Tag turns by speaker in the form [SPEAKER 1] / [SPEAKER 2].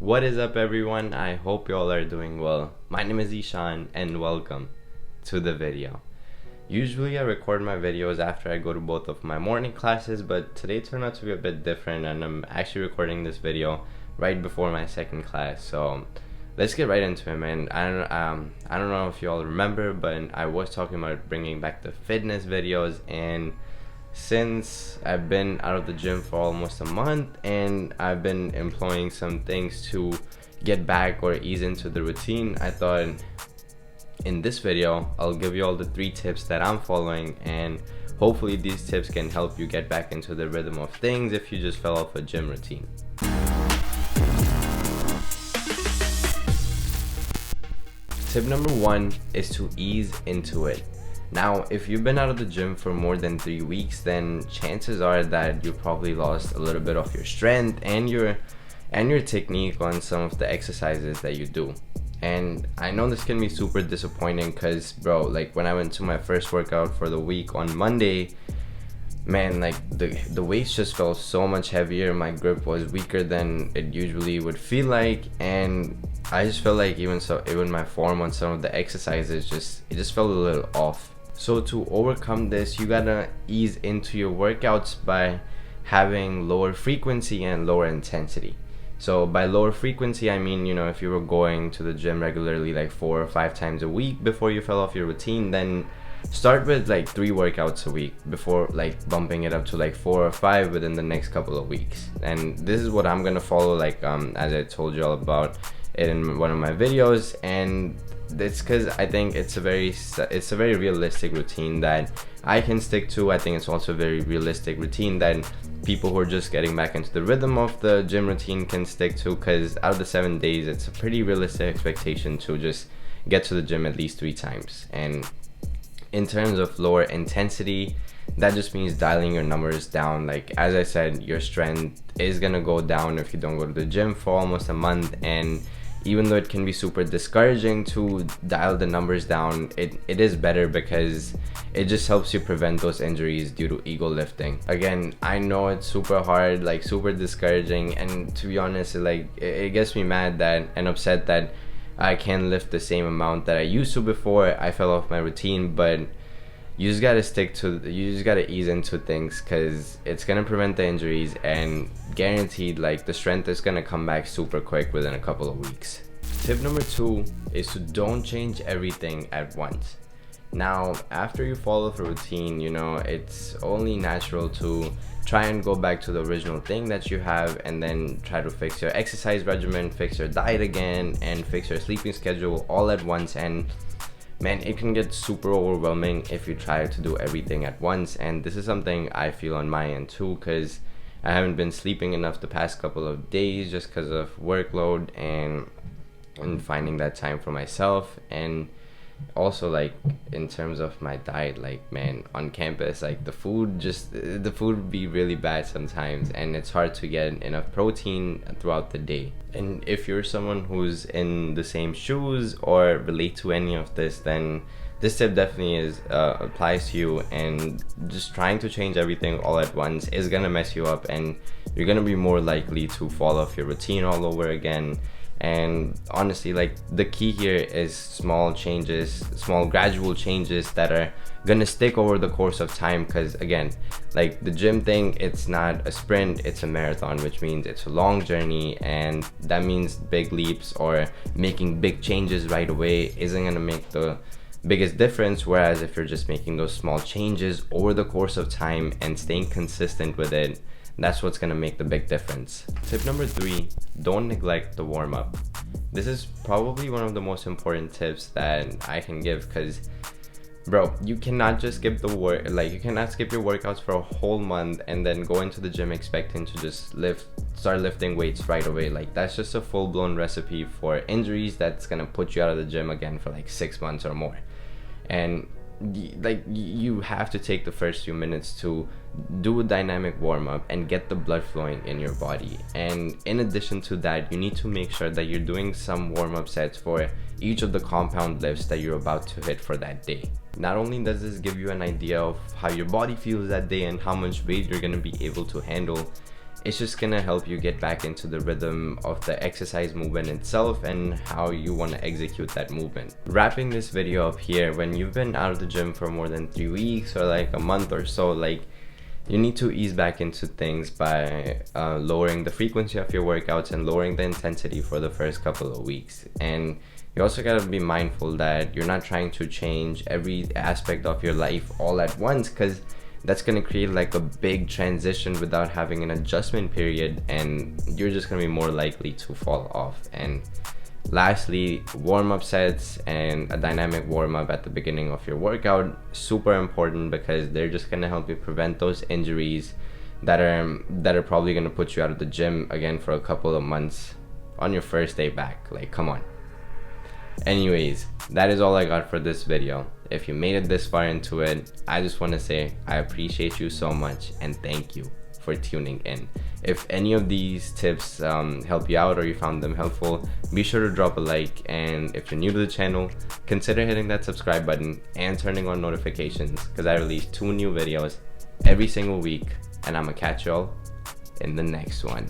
[SPEAKER 1] What is up, everyone? I hope you all are doing well. My name is Ishaan and welcome to the video. Usually I record my videos after I go to both of my morning classes, but today turned out to be a bit different and I'm actually recording this video right before my second class. So let's get right into it, man. I don't know if you all remember, but I was talking about bringing back the fitness videos, and since I've been out of the gym for almost a month and I've been employing some things to get back or ease into the routine, I thought in this video I'll give you all the 3 tips that I'm following, and hopefully these tips can help you get back into the rhythm of things if you just fell off a gym routine. Tip number 1 is to ease into it. Now, if you've been out of the gym for more than 3 weeks, then chances are that you probably lost a little bit of your strength and your technique on some of the exercises that you do. And I know this can be super disappointing because, bro, like when I went to my first workout for the week on Monday, man, like the weights just felt so much heavier. My grip was weaker than it usually would feel like, and I just felt like even my form on some of the exercises just felt a little off. So to overcome this, you gotta ease into your workouts by having lower frequency and lower intensity. So by lower frequency, I mean, if you were going to the gym regularly like 4 or 5 times a week before you fell off your routine, then start with like 3 workouts a week before like bumping it up to like 4 or 5 within the next couple of weeks. And this is what I'm gonna follow, like as I told you all about it in one of my videos, and it's because I think it's a very realistic routine that I can stick to. I think it's also a very realistic routine that people who are just getting back into the rhythm of the gym routine can stick to, because out of the 7 days, it's a pretty realistic expectation to just get to the gym at least 3 times. And in terms of lower intensity, that just means dialing your numbers down. Like as I said, your strength is gonna go down if you don't go to the gym for almost a month, and even though it can be super discouraging to dial the numbers down, it is better because it just helps you prevent those injuries due to ego lifting. Again, I know it's super hard, like super discouraging, and to be honest, it gets me mad and upset that I can't lift the same amount that I used to before I fell off my routine. But you just gotta ease into things, because it's gonna prevent the injuries, and guaranteed like the strength is gonna come back super quick within a couple of weeks. Tip number 2 is to don't change everything at once. Now, after you follow the routine, it's only natural to try and go back to the original thing that you have, and then try to fix your exercise regimen, fix your diet again, and fix your sleeping schedule all at once. And man, it can get super overwhelming if you try to do everything at once. And this is something I feel on my end too, because I haven't been sleeping enough the past couple of days just because of workload and finding that time for myself. And also, like in terms of my diet, like man, on campus, like the food would be really bad sometimes, and it's hard to get enough protein throughout the day. And if you're someone who's in the same shoes or relate to any of this, then this tip definitely applies to you. And just trying to change everything all at once is gonna mess you up, and you're gonna be more likely to fall off your routine all over again. And honestly, like the key here is small gradual changes that are gonna stick over the course of time. Because again, like the gym thing, it's not a sprint, it's a marathon, which means it's a long journey, and that means big leaps or making big changes right away isn't gonna make the biggest difference. Whereas if you're just making those small changes over the course of time and staying consistent with it, that's what's gonna make the big difference. Tip number 3, don't neglect the warm-up. This is probably one of the most important tips that I can give, because bro, you cannot just skip your workouts for a whole month and then go into the gym expecting to just start lifting weights right away. Like that's just a full-blown recipe for injuries that's gonna put you out of the gym again for like 6 months or more. And you have to take the first few minutes to do a dynamic warm-up and get the blood flowing in your body. And in addition to that, you need to make sure that you're doing some warm-up sets for each of the compound lifts that you're about to hit for that day. Not only does this give you an idea of how your body feels that day and how much weight you're going to be able to handle, It's just gonna help you get back into the rhythm of the exercise movement itself and how you want to execute that movement. Wrapping this video up here, when you've been out of the gym for more than 3 weeks or like a month or so, like, you need to ease back into things by lowering the frequency of your workouts and lowering the intensity for the first couple of weeks. And you also gotta be mindful that you're not trying to change every aspect of your life all at once, because that's gonna create like a big transition without having an adjustment period, and you're just gonna be more likely to fall off. And lastly, warm-up sets and a dynamic warm-up at the beginning of your workout, super important, because they're just gonna help you prevent those injuries that are probably gonna put you out of the gym again for a couple of months on your first day back. Like, come on. Anyways, that is all I got for this video. If you made it this far into it, I just want to say I appreciate you so much and thank you for tuning in. If any of these tips help you out or you found them helpful, be sure to drop a like, and if you're new to the channel, consider hitting that subscribe button and turning on notifications, because I release 2 new videos every single week, and I'm gonna catch y'all in the next one.